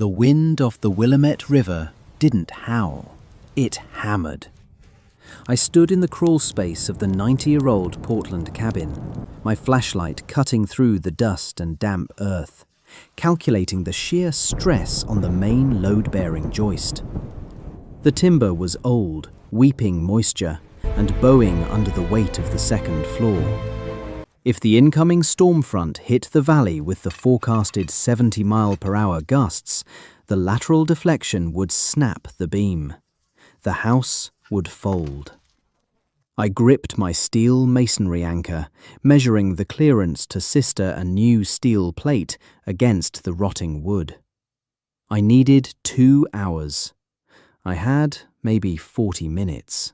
The wind of the Willamette River didn't howl, it hammered. I stood in the crawl space of the 90-year-old Portland cabin, my flashlight cutting through the dust and damp earth, calculating the sheer stress on the main load-bearing joist. The timber was old, weeping moisture, and bowing under the weight of the second floor. If the incoming storm front hit the valley with the forecasted 70-mile-per-hour gusts, the lateral deflection would snap the beam. The house would fold. I gripped my steel masonry anchor, measuring the clearance to sister a new steel plate against the rotting wood. I needed 2 hours. I had maybe 40 minutes.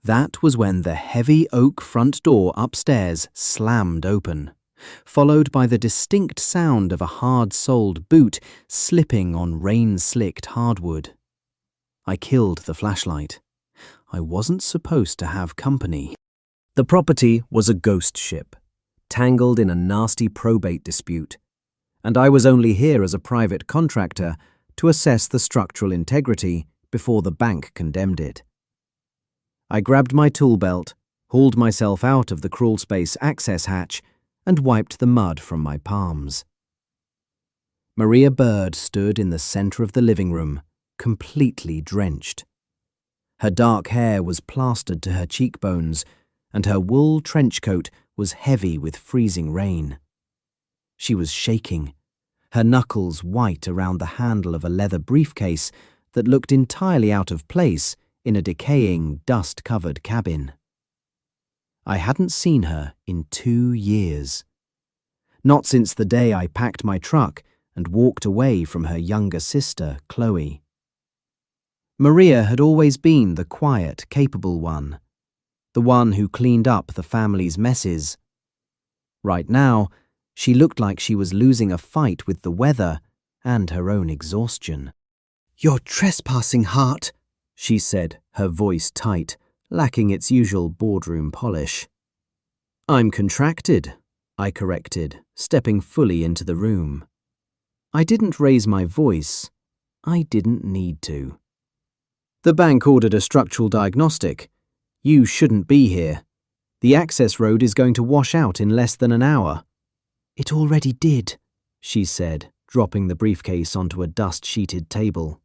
That was when the heavy oak front door upstairs slammed open, followed by the distinct sound of a hard-soled boot slipping on rain-slicked hardwood. I killed the flashlight. I wasn't supposed to have company. The property was a ghost ship, tangled in a nasty probate dispute, and I was only here as a private contractor to assess the structural integrity before the bank condemned it. I grabbed my tool belt, hauled myself out of the crawlspace access hatch, and wiped the mud from my palms. Maria Bird stood in the center of the living room, completely drenched. Her dark hair was plastered to her cheekbones, and her wool trench coat was heavy with freezing rain. She was shaking, her knuckles white around the handle of a leather briefcase that looked entirely out of place in a decaying, dust-covered cabin. I hadn't seen her in 2 years. Not since the day I packed my truck and walked away from her younger sister, Chloe. Maria had always been the quiet, capable one, the one who cleaned up the family's messes. Right now, she looked like she was losing a fight with the weather and her own exhaustion. "You're trespassing, Hart," she said, her voice tight, lacking its usual boardroom polish. "I'm contracted," I corrected, stepping fully into the room. I didn't raise my voice. I didn't need to. "The bank ordered a structural diagnostic. You shouldn't be here. The access road is going to wash out in less than an hour." "It already did," she said, dropping the briefcase onto a dust-sheeted table.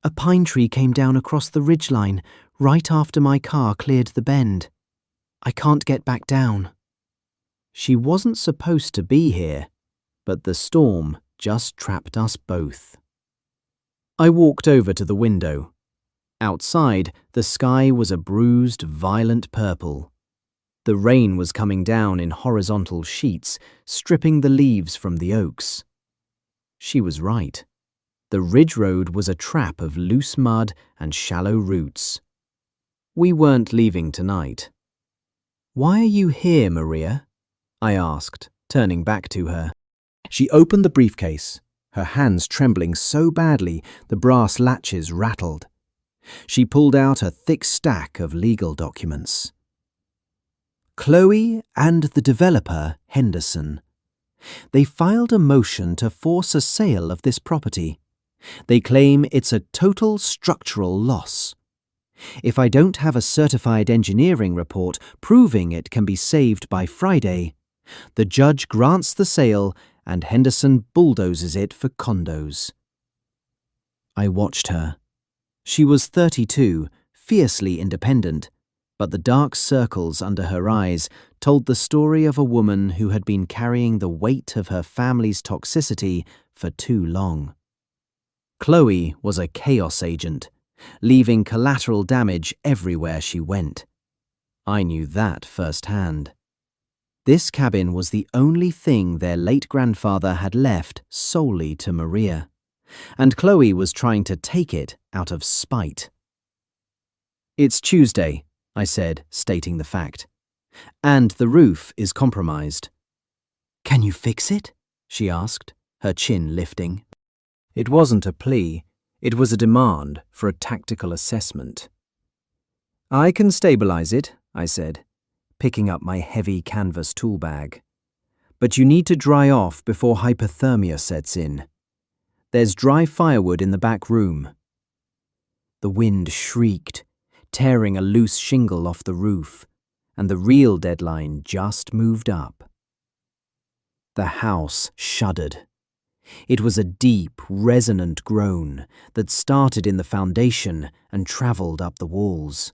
"A pine tree came down across the ridgeline right after my car cleared the bend. I can't get back down." She wasn't supposed to be here, but the storm just trapped us both. I walked over to the window. Outside, the sky was a bruised, violent purple. The rain was coming down in horizontal sheets, stripping the leaves from the oaks. She was right. The ridge road was a trap of loose mud and shallow roots. We weren't leaving tonight. "Why are you here, Maria?" I asked, turning back to her. She opened the briefcase, her hands trembling so badly the brass latches rattled. She pulled out a thick stack of legal documents. "Chloe and the developer, Henderson. They filed a motion to force a sale of this property. They claim it's a total structural loss. If I don't have a certified engineering report proving it can be saved by Friday, the judge grants the sale and Henderson bulldozes it for condos." I watched her. She was 32, fiercely independent, but the dark circles under her eyes told the story of a woman who had been carrying the weight of her family's toxicity for too long. Chloe was a chaos agent, leaving collateral damage everywhere she went. I knew that firsthand. This cabin was the only thing their late grandfather had left solely to Maria, and Chloe was trying to take it out of spite. "It's Tuesday," I said, stating the fact, "and the roof is compromised." "Can you fix it?" she asked, her chin lifting. It wasn't a plea, it was a demand for a tactical assessment. "I can stabilize it," I said, picking up my heavy canvas tool bag. "But you need to dry off before hypothermia sets in. There's dry firewood in the back room." The wind shrieked, tearing a loose shingle off the roof, and the real deadline just moved up. The house shuddered. It was a deep, resonant groan that started in the foundation and travelled up the walls.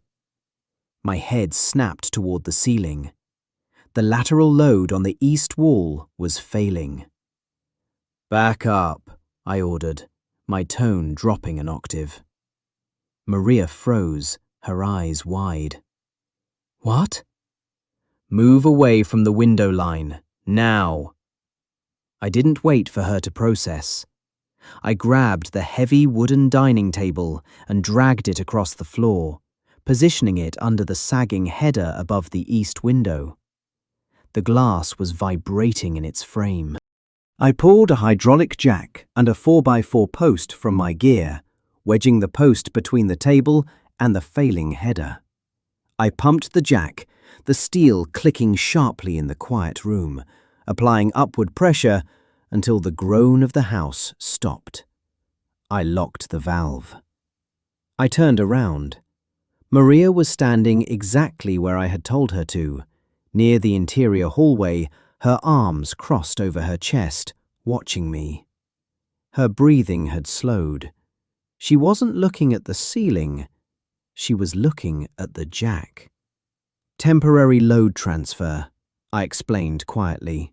My head snapped toward the ceiling. The lateral load on the east wall was failing. "Back up," I ordered, my tone dropping an octave. Maria froze, her eyes wide. "What?" "Move away from the window line, now." I didn't wait for her to process. I grabbed the heavy wooden dining table and dragged it across the floor, positioning it under the sagging header above the east window. The glass was vibrating in its frame. I pulled a hydraulic jack and a 4x4 post from my gear, wedging the post between the table and the failing header. I pumped the jack, the steel clicking sharply in the quiet room, applying upward pressure until the groan of the house stopped. I locked the valve. I turned around. Maria was standing exactly where I had told her to, near the interior hallway, her arms crossed over her chest, watching me. Her breathing had slowed. She wasn't looking at the ceiling. She was looking at the jack. "Temporary load transfer," I explained quietly.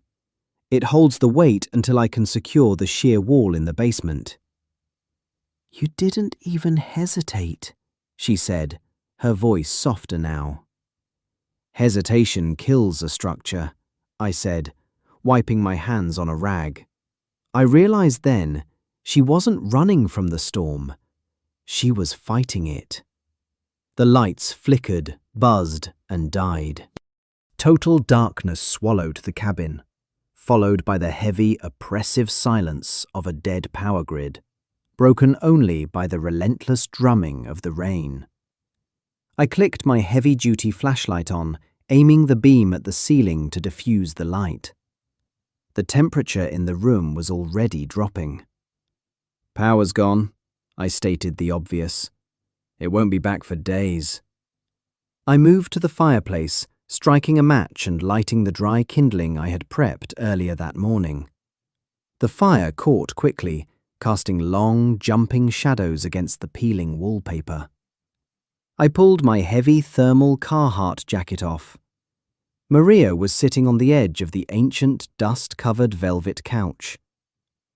"It holds the weight until I can secure the sheer wall in the basement." "You didn't even hesitate," she said, her voice softer now. "Hesitation kills a structure," I said, wiping my hands on a rag. I realized then she wasn't running from the storm. She was fighting it. The lights flickered, buzzed, and died. Total darkness swallowed the cabin, followed by the heavy, oppressive silence of a dead power grid, broken only by the relentless drumming of the rain. I clicked my heavy-duty flashlight on, aiming the beam at the ceiling to diffuse the light. The temperature in the room was already dropping. "Power's gone," I stated the obvious. "It won't be back for days." I moved to the fireplace, striking a match and lighting the dry kindling I had prepped earlier that morning. The fire caught quickly, casting long, jumping shadows against the peeling wallpaper. I pulled my heavy thermal Carhartt jacket off. Maria was sitting on the edge of the ancient, dust-covered velvet couch.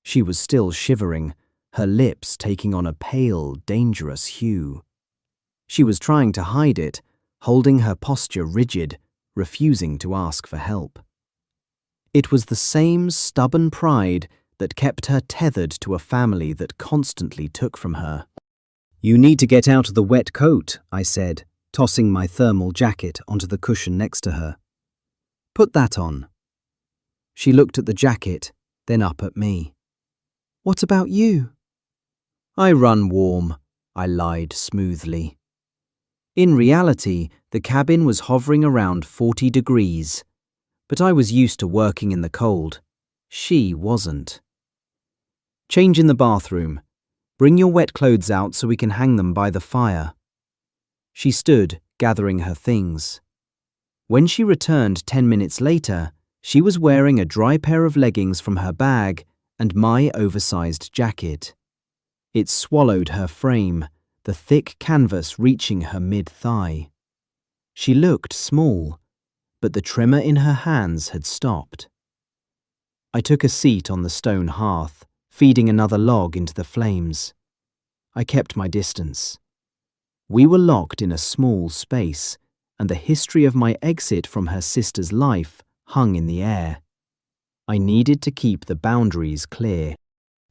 She was still shivering, her lips taking on a pale, dangerous hue. She was trying to hide it, holding her posture rigid, refusing to ask for help. It was the same stubborn pride that kept her tethered to a family that constantly took from her. "You need to get out of the wet coat," I said, tossing my thermal jacket onto the cushion next to her. "Put that on." She looked at the jacket, then up at me. "What about you?" "I run warm," I lied smoothly. In reality, the cabin was hovering around 40 degrees, but I was used to working in the cold. She wasn't. "Change in the bathroom. Bring your wet clothes out so we can hang them by the fire." She stood, gathering her things. When she returned 10 minutes later, she was wearing a dry pair of leggings from her bag and my oversized jacket. It swallowed her frame, the thick canvas reaching her mid-thigh. She looked small, but the tremor in her hands had stopped. I took a seat on the stone hearth, feeding another log into the flames. I kept my distance. We were locked in a small space, and the history of my exit from her sister's life hung in the air. I needed to keep the boundaries clear.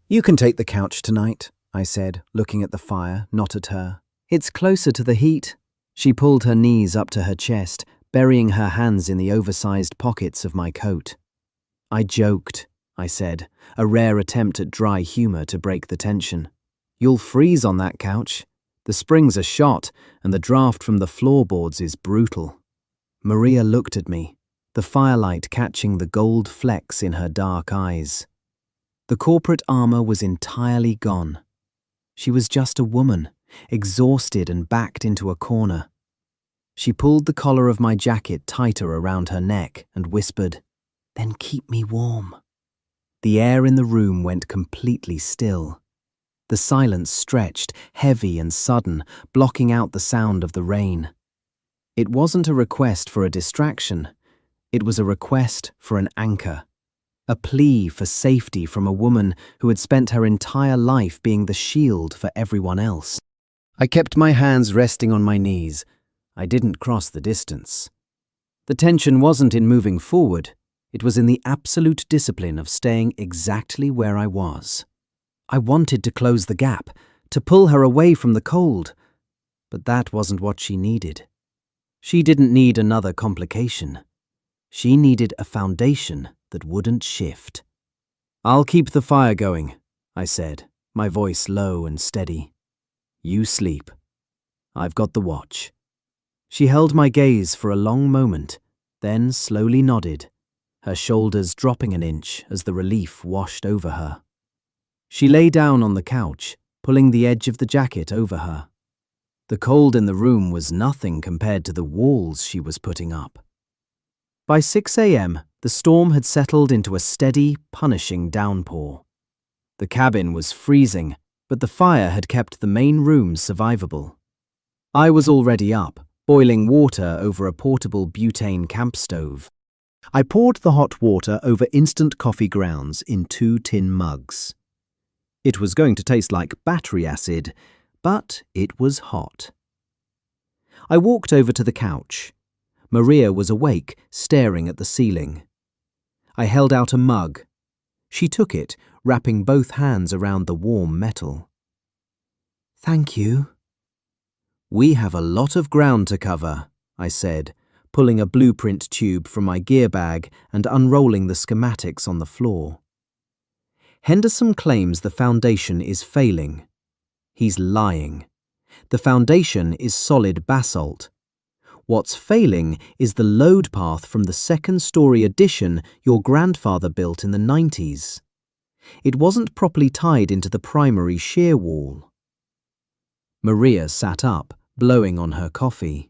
"You can take the couch tonight," I said, looking at the fire, not at her. "It's closer to the heat." She pulled her knees up to her chest, burying her hands in the oversized pockets of my coat. "I joked," I said, a rare attempt at dry humor to break the tension. "You'll freeze on that couch. The springs are shot, and the draft from the floorboards is brutal." Maria looked at me, the firelight catching the gold flecks in her dark eyes. The corporate armor was entirely gone. She was just a woman, exhausted and backed into a corner. She pulled the collar of my jacket tighter around her neck and whispered, "Then keep me warm." The air in the room went completely still. The silence stretched, heavy and sudden, blocking out the sound of the rain. It wasn't a request for a distraction. It was a request for an anchor. A plea for safety from a woman who had spent her entire life being the shield for everyone else. I kept my hands resting on my knees. I didn't cross the distance. The tension wasn't in moving forward. It was in the absolute discipline of staying exactly where I was. I wanted to close the gap, to pull her away from the cold. But that wasn't what she needed. She didn't need another complication. She needed a foundation that wouldn't shift. "I'll keep the fire going," I said, my voice low and steady. "You sleep. I've got the watch." She held my gaze for a long moment, then slowly nodded, her shoulders dropping an inch as the relief washed over her. She lay down on the couch, pulling the edge of the jacket over her. The cold in the room was nothing compared to the walls she was putting up. By 6 a.m., the storm had settled into a steady, punishing downpour. The cabin was freezing, but the fire had kept the main room survivable. I was already up, boiling water over a portable butane camp stove. I poured the hot water over instant coffee grounds in 2 tin mugs. It was going to taste like battery acid, but it was hot. I walked over to the couch. Maria was awake, staring at the ceiling. I held out a mug. She took it, wrapping both hands around the warm metal. "Thank you." "We have a lot of ground to cover," I said, pulling a blueprint tube from my gear bag and unrolling the schematics on the floor. Henderson claims the foundation is failing. He's lying. The foundation is solid basalt. What's failing is the load path from the second-story addition your grandfather built in the 90s. It wasn't properly tied into the primary shear wall. Maria sat up, blowing on her coffee.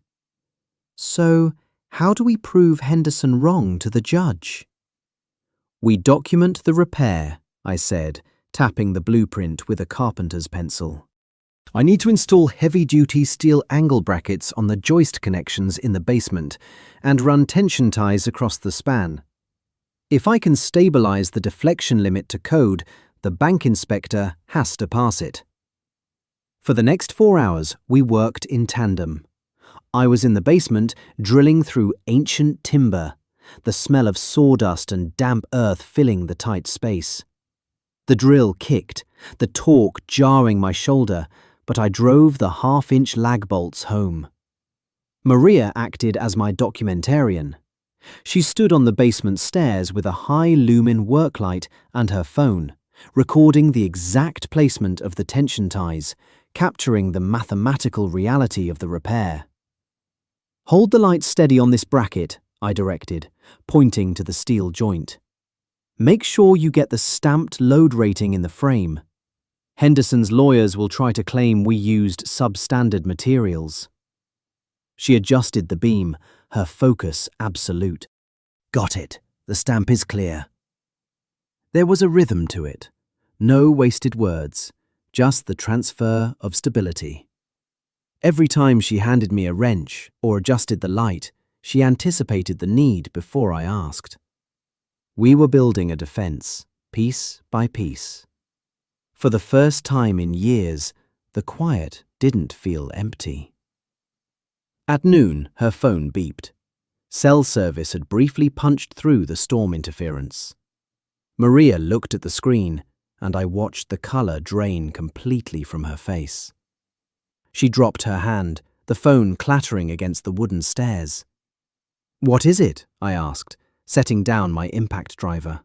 "So, how do we prove Henderson wrong to the judge?" "We document the repair," I said, tapping the blueprint with a carpenter's pencil. "I need to install heavy-duty steel angle brackets on the joist connections in the basement and run tension ties across the span. If I can stabilize the deflection limit to code, the bank inspector has to pass it." For the next 4 hours, we worked in tandem. I was in the basement, drilling through ancient timber, the smell of sawdust and damp earth filling the tight space. The drill kicked, the torque jarring my shoulder, but I drove the half-inch lag bolts home. Maria acted as my documentarian. She stood on the basement stairs with a high-lumen work light and her phone, recording the exact placement of the tension ties, capturing the mathematical reality of the repair. "Hold the light steady on this bracket," I directed, pointing to the steel joint. "Make sure you get the stamped load rating in the frame. Henderson's lawyers will try to claim we used substandard materials." She adjusted the beam, her focus absolute. "Got it. The stamp is clear." There was a rhythm to it. No wasted words, just the transfer of stability. Every time she handed me a wrench or adjusted the light, she anticipated the need before I asked. We were building a defense, piece by piece. For the first time in years, the quiet didn't feel empty. At noon, her phone beeped. Cell service had briefly punched through the storm interference. Maria looked at the screen, and I watched the color drain completely from her face. She dropped her hand, the phone clattering against the wooden stairs. "What is it?" I asked, setting down my impact driver.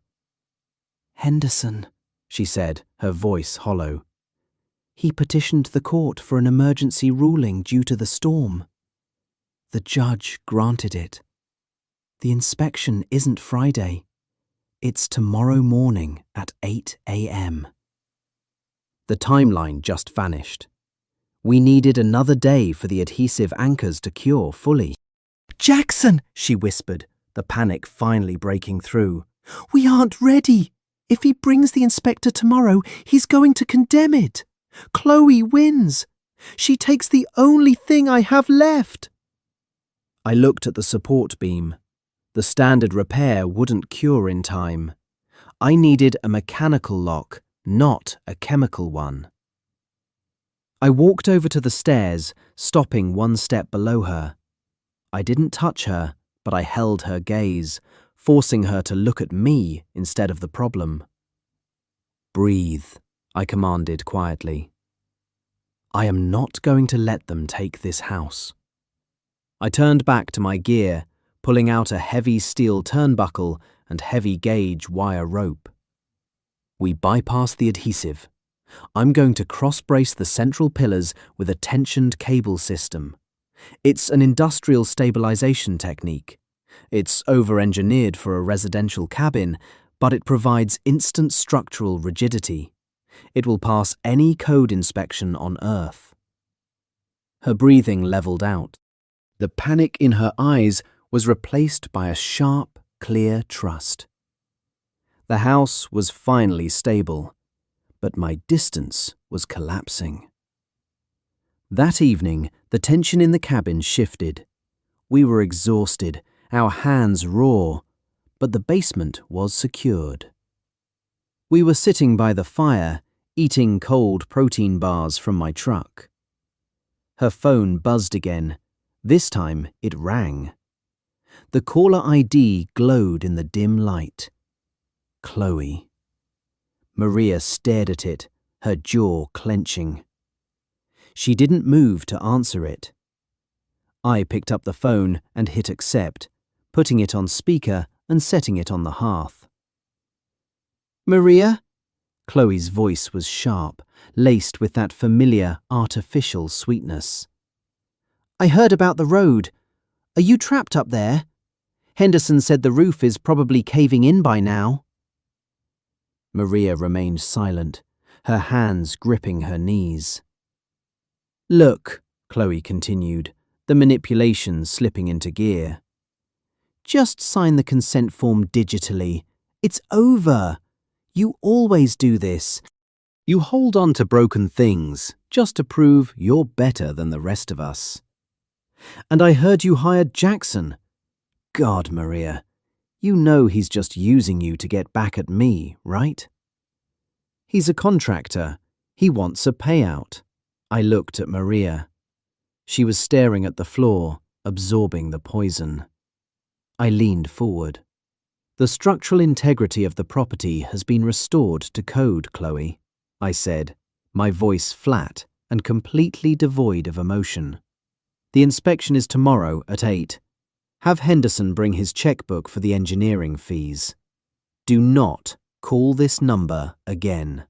"Henderson," she said, her voice hollow. "He petitioned the court for an emergency ruling due to the storm. The judge granted it. The inspection isn't Friday. It's tomorrow morning at 8 a.m. The timeline just vanished. We needed another day for the adhesive anchors to cure fully. "Jackson," she whispered, the panic finally breaking through. "We aren't ready. If he brings the inspector tomorrow, he's going to condemn it. Chloe wins. She takes the only thing I have left." I looked at the support beam. The standard repair wouldn't cure in time. I needed a mechanical lock, not a chemical one. I walked over to the stairs, stopping one step below her. I didn't touch her, but I held her gaze, forcing her to look at me instead of the problem. "Breathe," I commanded quietly. "I am not going to let them take this house." I turned back to my gear, pulling out a heavy steel turnbuckle and heavy gauge wire rope. We bypassed the adhesive. I'm going to cross-brace the central pillars with a tensioned cable system. It's an industrial stabilization technique. It's over-engineered for a residential cabin, but it provides instant structural rigidity. It will pass any code inspection on Earth. Her breathing leveled out. The panic in her eyes was replaced by a sharp, clear trust. The house was finally stable, but my distance was collapsing. That evening, the tension in the cabin shifted. We were exhausted, our hands raw, but the basement was secured. We were sitting by the fire, eating cold protein bars from my truck. Her phone buzzed again. This time it rang. The caller ID glowed in the dim light. Chloe. Maria stared at it, her jaw clenching. She didn't move to answer it. I picked up the phone and hit accept, putting it on speaker and setting it on the hearth. "Maria?" Chloe's voice was sharp, laced with that familiar, artificial sweetness. "I heard about the road. Are you trapped up there? Henderson said the roof is probably caving in by now." Maria remained silent, her hands gripping her knees. "Look," Chloe continued, the manipulation slipping into gear. "Just sign the consent form digitally. It's over. You always do this. You hold on to broken things just to prove you're better than the rest of us. And I heard you hired Jackson. God, Maria, you know he's just using you to get back at me, right? He's a contractor. He wants a payout." I looked at Maria. She was staring at the floor, absorbing the poison. I leaned forward. "The structural integrity of the property has been restored to code, Chloe," I said, my voice flat and completely devoid of emotion. "The inspection is tomorrow at 8. Have Henderson bring his checkbook for the engineering fees. Do not call this number again."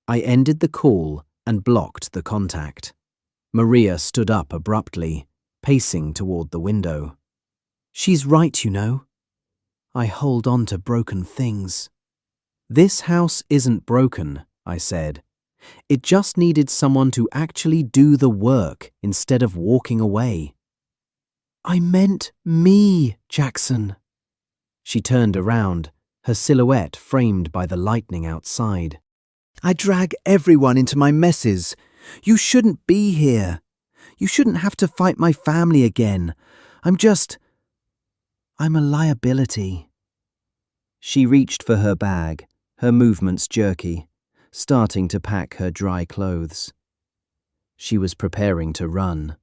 I ended the call and blocked the contact. Maria stood up abruptly, pacing toward the window. "She's right, you know. I hold on to broken things." "This house isn't broken," I said. "It just needed someone to actually do the work instead of walking away." "I meant me, Jackson." She turned around, her silhouette framed by the lightning outside. "I drag everyone into my messes. You shouldn't be here. You shouldn't have to fight my family again. I'm a liability." She reached for her bag, her movements jerky, starting to pack her dry clothes. She was preparing to run,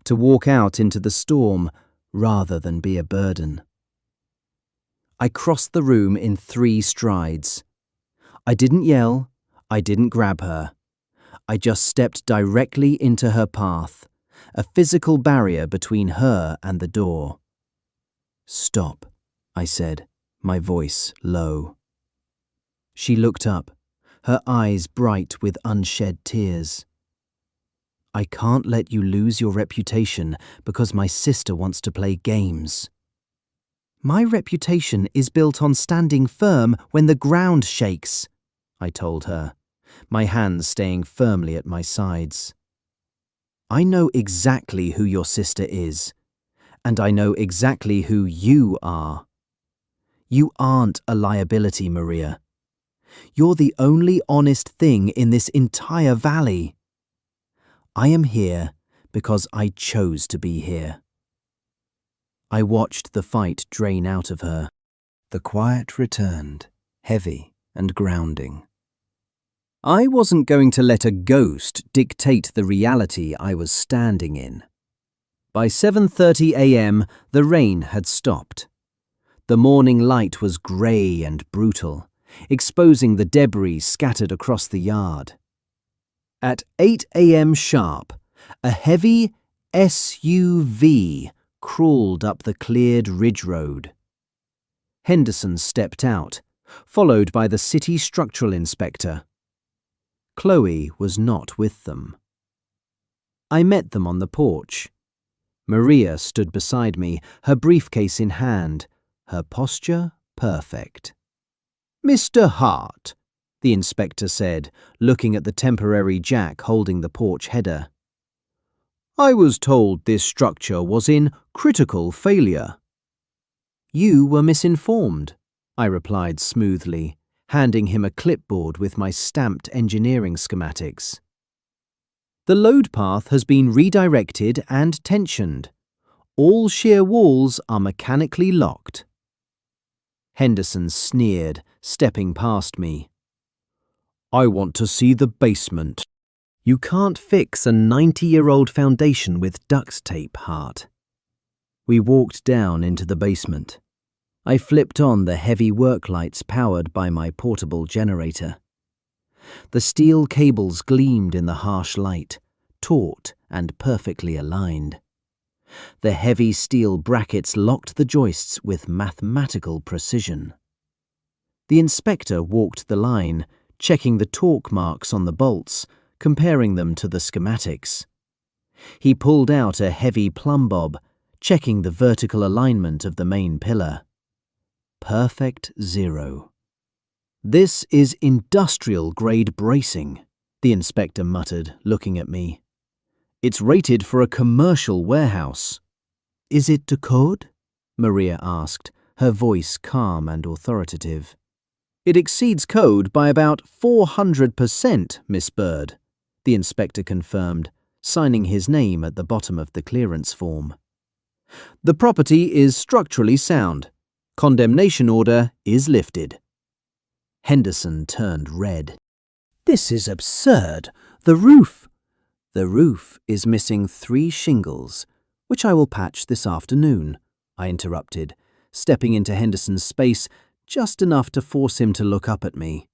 to walk out into the storm rather than be a burden. I crossed the room in 3 strides. I didn't yell, I didn't grab her. I just stepped directly into her path, a physical barrier between her and the door. "Stop," I said, my voice low. She looked up, her eyes bright with unshed tears. "I can't let you lose your reputation because my sister wants to play games." My reputation is built on standing firm when the ground shakes, I told her, my hands staying firmly at my sides. I know exactly who your sister is, and I know exactly who you are. You aren't a liability, Maria. You're the only honest thing in this entire valley. I am here because I chose to be here. I watched the fight drain out of her. The quiet returned, heavy and grounding. I wasn't going to let a ghost dictate the reality I was standing in. By 7:30 a.m., the rain had stopped. The morning light was grey and brutal, exposing the debris scattered across the yard. At 8 a.m. sharp, a heavy SUV crawled up the cleared ridge road. Henderson stepped out, followed by the city structural inspector. Chloe was not with them. I met them on the porch. Maria stood beside me, her briefcase in hand, her posture perfect. "Mr. Hart," the inspector said, looking at the temporary jack holding the porch header. "I was told this structure was in critical failure." "You were misinformed," I replied smoothly, handing him a clipboard with my stamped engineering schematics. "The load path has been redirected and tensioned. All shear walls are mechanically locked." Henderson sneered, stepping past me. "I want to see the basement." "You can't fix a 90-year-old foundation with duct tape, Hart." We walked down into the basement. I flipped on the heavy work lights powered by my portable generator. The steel cables gleamed in the harsh light, taut and perfectly aligned. The heavy steel brackets locked the joists with mathematical precision. The inspector walked the line, checking the torque marks on the bolts, comparing them to the schematics. He pulled out a heavy plumb bob, checking the vertical alignment of the main pillar. Perfect zero. "This is industrial-grade bracing," the inspector muttered, looking at me. "It's rated for a commercial warehouse." "Is it to code?" Maria asked, her voice calm and authoritative. "It exceeds code by about 400%, Miss Bird," the inspector confirmed, signing his name at the bottom of the clearance form. "The property is structurally sound. Condemnation order is lifted." Henderson turned red. "This is absurd. The roof—" "The roof is missing 3 shingles, which I will patch this afternoon," I interrupted, stepping into Henderson's space just enough to force him to look up at me.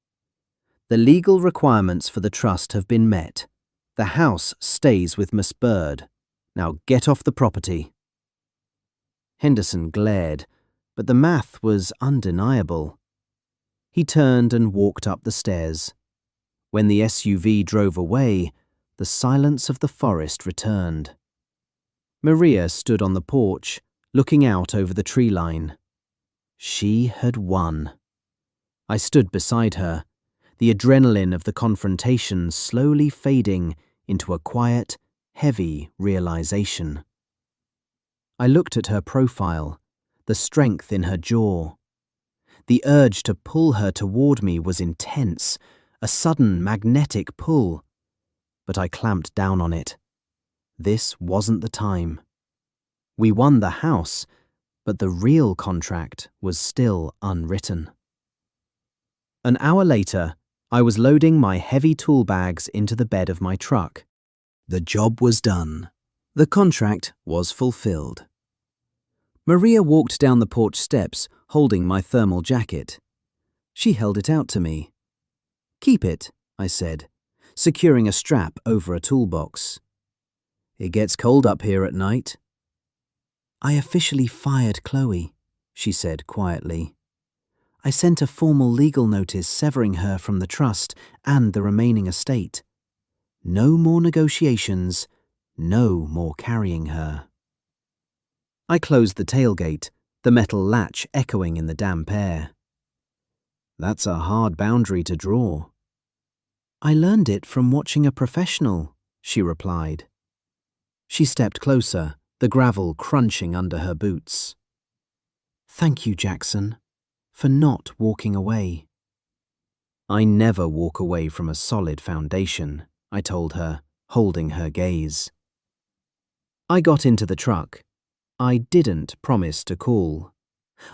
"The legal requirements for the trust have been met. The house stays with Miss Bird. Now get off the property." Henderson glared, but the math was undeniable. He turned and walked up the stairs. When the SUV drove away, the silence of the forest returned. Maria stood on the porch, looking out over the tree line. She had won. I stood beside her, the adrenaline of the confrontation slowly fading into a quiet, heavy realization. I looked at her profile, the strength in her jaw. The urge to pull her toward me was intense, a sudden magnetic pull. But I clamped down on it. This wasn't the time. We won the house, but the real contract was still unwritten. An hour later, I was loading my heavy tool bags into the bed of my truck. The job was done. The contract was fulfilled. Maria walked down the porch steps, holding my thermal jacket. She held it out to me. "Keep it," I said, securing a strap over a toolbox. "It gets cold up here at night." "I officially fired Chloe," she said quietly. "I sent a formal legal notice severing her from the trust and the remaining estate. No more negotiations, no more carrying her." I closed the tailgate, the metal latch echoing in the damp air. That's a hard boundary to draw. I learned it from watching a professional, she replied. She stepped closer, the gravel crunching under her boots. Thank you, Jackson, for not walking away. I never walk away from a solid foundation, I told her, holding her gaze. I got into the truck. I didn't promise to call.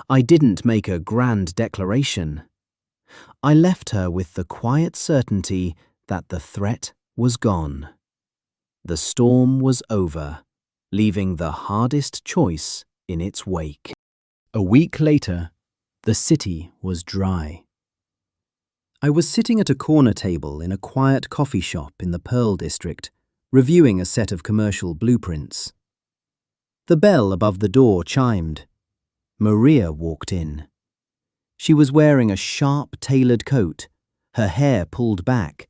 I didn't make a grand declaration. I left her with the quiet certainty that the threat was gone. The storm was over, leaving the hardest choice in its wake. A week later, the city was dry. I was sitting at a corner table in a quiet coffee shop in the Pearl District, reviewing a set of commercial blueprints. The bell above the door chimed. Maria walked in. She was wearing a sharp, tailored coat, her hair pulled back,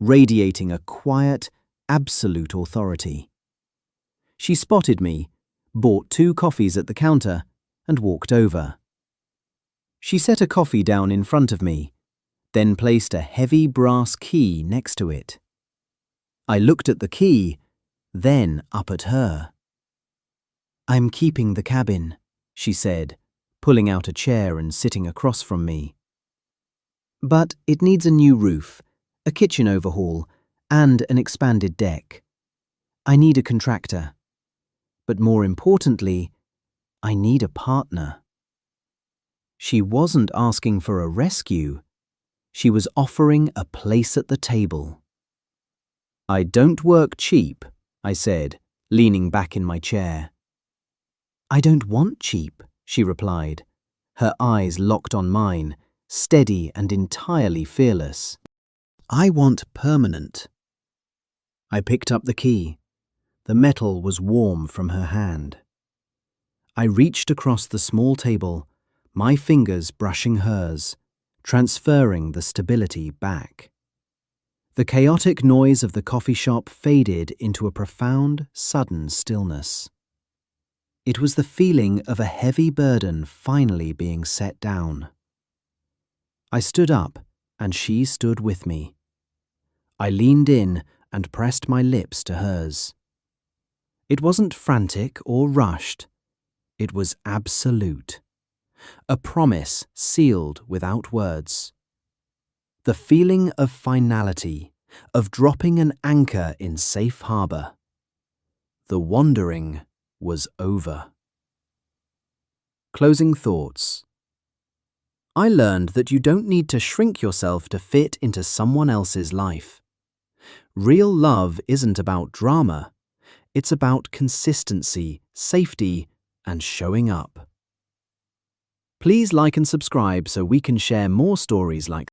radiating a quiet, absolute authority. She spotted me, bought 2 coffees at the counter, and walked over. She set a coffee down in front of me, then placed a heavy brass key next to it. I looked at the key, then up at her. I'm keeping the cabin, she said, pulling out a chair and sitting across from me. But it needs a new roof, a kitchen overhaul, and an expanded deck. I need a contractor. But more importantly, I need a partner. She wasn't asking for a rescue. She was offering a place at the table. I don't work cheap, I said, leaning back in my chair. I don't want cheap, she replied, her eyes locked on mine, steady and entirely fearless. I want permanent. I picked up the key. The metal was warm from her hand. I reached across the small table, my fingers brushing hers, transferring the stability back. The chaotic noise of the coffee shop faded into a profound, sudden stillness. It was the feeling of a heavy burden finally being set down. I stood up, and she stood with me. I leaned in and pressed my lips to hers. It wasn't frantic or rushed. It was absolute. A promise sealed without words. The feeling of finality, of dropping an anchor in safe harbor. The wandering was over. Closing thoughts. I learned that you don't need to shrink yourself to fit into someone else's life. Real love isn't about drama. It's about consistency, safety, and showing up. Please like and subscribe so we can share more stories like